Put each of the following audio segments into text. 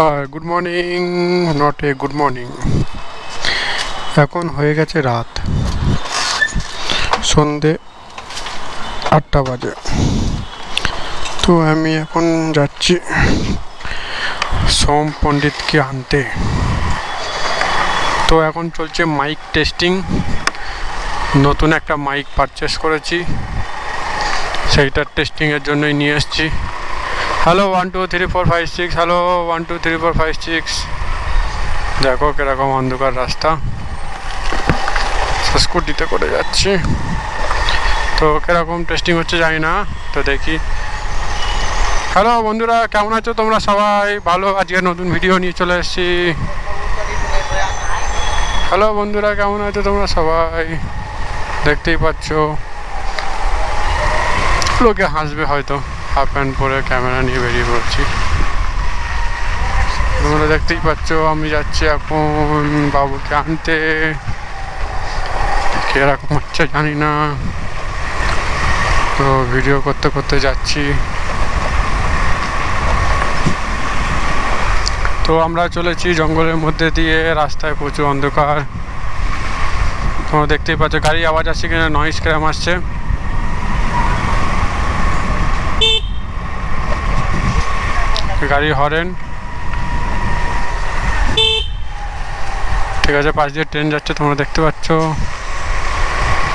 Hi good morning, not a good morning. এখন হয়ে গেছে রাত, সন্ধে 8টা বাজে। তো আমি এখন যাচ্ছি সোম পণ্ডিতকে আনতে। তো এখন চলছে মাইক টেস্টিং। নতুন একটা মাইক পারচেস করেছি, সেইটার টেস্টিংয়ের জন্যই নিয়ে এসেছি। Hello 1 2 3 4 5 6, hello 1 2 3 4 5 6। দেখো কিরকম অন্ধকার রাস্তা, স্কুটিতে করে যাচ্ছি। তো কিরকম টেস্টিং হচ্ছে জানি না, তো দেখি। হ্যালো বন্ধুরা, কেমন আছো তোমরা সবাই? ভালো, আজকে নতুন ভিডিও নিয়ে চলে এসেছি। হ্যালো বন্ধুরা, কেমন আছো তোমরা সবাই? দেখতেই পাচ্ছ, লোকে হাসবে হয়তো, হাফ প্যান্ট পরে ক্যামেরা নিয়ে বেরিয়ে পড়ছি। তোমরা দেখতেই পাচ্ছ আমি যাচ্ছি এখন বাবুকে আনতে। কিরকম হচ্ছে জানি না, তো ভিডিও করতে করতে যাচ্ছি। তো আমরা চলেছি জঙ্গলের মধ্যে দিয়ে, রাস্তায় প্রচুর অন্ধকার। তোমরা দেখতেই পাচ্ছ গাড়ি আওয়াজ আসছে কিনা, নয়েজ কিরকম আসছে। গাড়ি হরেন, ঠিক আছে। পাশ দিয়ে ট্রেন যাচ্ছে, তোমরা দেখতে পাচ্ছ।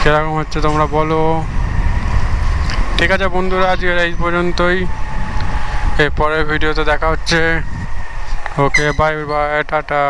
কিরকম হচ্ছে তোমরা বলো। ঠিক আছে বন্ধুরা, আজকের এই পর্যন্তই। এরপরের ভিডিওতে দেখা হচ্ছে। ওকে, বাই বাই, টাটা।